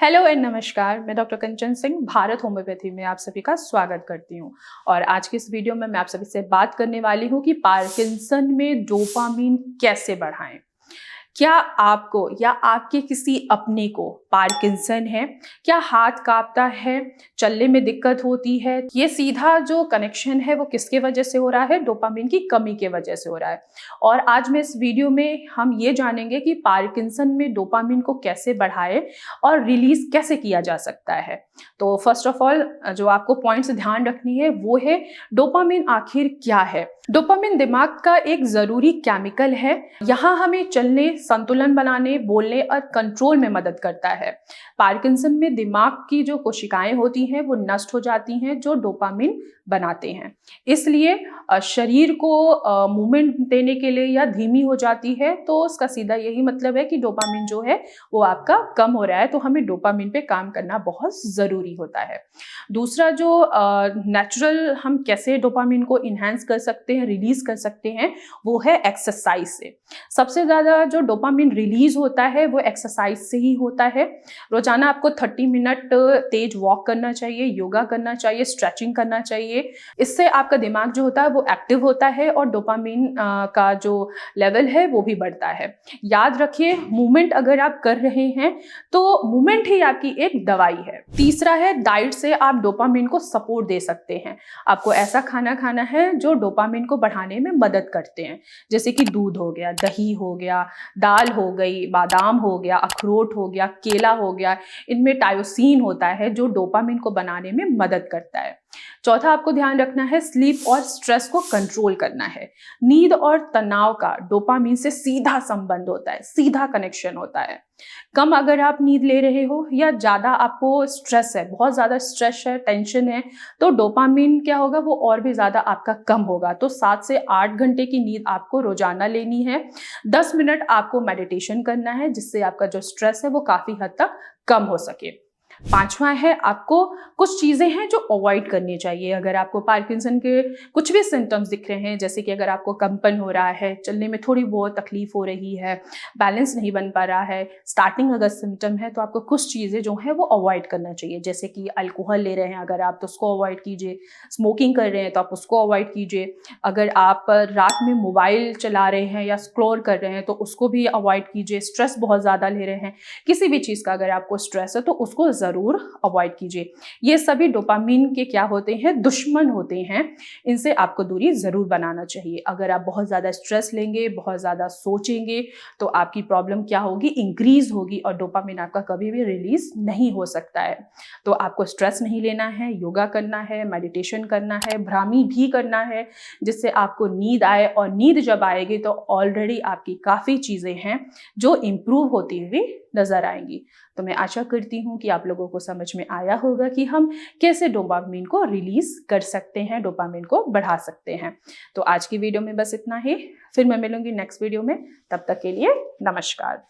Hello and नमस्कार। मैं doctor कंचन Singh Bharat homeopathy में आप सभी का स्वागत करती हूँ। और आज की इस वीडियो में मैं आप सभी से बात करने वाली हूँ कि पार्किंसन में डोपामिन कैसे बढ़ाएं। क्या आपको या आपके किसी अपने को पार्किंसन है? क्या हाथ कांपता है, चलने में दिक्कत होती है? ये सीधा जो कनेक्शन है वो किसके वजह से हो रहा है? डोपामिन की कमी के वजह से हो रहा है। और आज मैं इस वीडियो में हम ये जानेंगे कि पार्किंसन में डोपामिन को कैसे बढ़ाए और रिलीज कैसे किया जा सकता है। तो फर्स्ट ऑफ ऑल जो आपको पॉइंट्स ध्यान रखनी है वो है डोपामिन आखिर क्या है। डोपामिन दिमाग का एक जरूरी केमिकल है। यहाँ हमें चलने, संतुलन बनाने, बोलने और कंट्रोल में मदद करता है। पार्किंसन में दिमाग की जो कोशिकाएं होती हैं वो नष्ट हो जाती हैं जो डोपामिन बनाते हैं। इसलिए शरीर को मूवमेंट देने के लिए या धीमी हो जाती है, तो उसका सीधा यही मतलब है कि डोपामिन जो है वो आपका कम हो रहा है। तो हमें डोपामिन पे काम करना बहुत जरूरी होता है। दूसरा जो नेचुरल हम कैसे डोपामिन को इन्हांस कर सकते हैं, रिलीज कर सकते हैं, वो है एक्सरसाइज से। सबसे ज्यादा जो डोपामिन रिलीज होता है वो एक्सरसाइज से ही होता है। रोजाना आपको 30 मिनट तेज वॉक करना चाहिए, योगा करना चाहिए, स्ट्रेचिंग करना चाहिए। इससे आपका दिमाग जो होता है वो एक्टिव होता है और डोपामिन का जो लेवल है वो भी बढ़ता है। याद रखिए, मूवमेंट अगर आप कर रहे हैं तो मूवमेंट ही आपकी एक दवाई है। तीसरा है, डाइट से आप डोपामिन को सपोर्ट दे सकते हैं। आपको ऐसा खाना खाना है जो डोपामिन को बढ़ाने में मदद करते हैं, जैसे कि दूध हो गया, दही हो गया, दाल हो गई, बादाम हो गया, अखरोट हो गया, केला हो गया। इनमें टायोसिन होता है जो डोपामिन को बनाने में मदद करता है। चौथा, आपको ध्यान रखना है स्लीप और स्ट्रेस को कंट्रोल करना है। नींद और तनाव का डोपामिन से सीधा संबंध होता है, सीधा कनेक्शन होता है। कम अगर आप नींद ले रहे हो या ज्यादा आपको स्ट्रेस है, बहुत ज्यादा स्ट्रेस है, टेंशन है, तो डोपामिन क्या होगा, वो और भी ज्यादा आपका कम होगा। तो 7 से 8 घंटे की नींद आपको रोजाना लेनी है। 10 मिनट आपको मेडिटेशन करना है जिससे आपका जो स्ट्रेस है वो काफी हद तक कम हो सके। पांचवा है, आपको कुछ चीजें हैं जो अवॉइड करनी चाहिए। अगर आपको पार्किंसन के कुछ भी सिम्टम्स दिख रहे हैं, जैसे कि अगर आपको कंपन हो रहा है, चलने में थोड़ी बहुत तकलीफ हो रही है, बैलेंस नहीं बन पा रहा है, स्टार्टिंग अगर सिम्टम है, तो आपको कुछ चीजें जो है वो अवॉइड करना चाहिए। जैसे कि अल्कोहल ले रहे हैं अगर आप, तो उसको अवॉइड कीजिए। स्मोकिंग कर रहे हैं तो आप उसको अवॉइड कीजिए। अगर आप रात में मोबाइल चला रहे हैं या स्क्रॉल कर रहे हैं तो उसको भी अवॉइड कीजिए। स्ट्रेस बहुत ज्यादा ले रहे हैं, किसी भी चीज का अगर आपको स्ट्रेस है तो उसको जरूर अवॉइड कीजिए। ये सभी डोपामिन के क्या होते हैं, दुश्मन होते हैं। इनसे आपको दूरी जरूर बनाना चाहिए। अगर आप बहुत ज्यादा स्ट्रेस लेंगे, बहुत ज्यादा सोचेंगे, तो आपकी प्रॉब्लम क्या होगी, इंक्रीज होगी और डोपामिन आपका कभी भी रिलीज नहीं हो सकता है। तो आपको स्ट्रेस नहीं लेना है, योगा करना है, मेडिटेशन करना है, भ्रामी भी करना है, जिससे आपको नींद आए। और नींद जब आएगी तो ऑलरेडी आपकी काफी चीजें हैं जो इंप्रूव होती हुई नजर आएंगी। तो मैं आशा करती हूँ कि आप लोगों को समझ में आया होगा कि हम कैसे डोपामिन को रिलीज कर सकते हैं, डोपामिन को बढ़ा सकते हैं। तो आज की वीडियो में बस इतना ही। फिर मैं मिलूंगी नेक्स्ट वीडियो में। तब तक के लिए नमस्कार।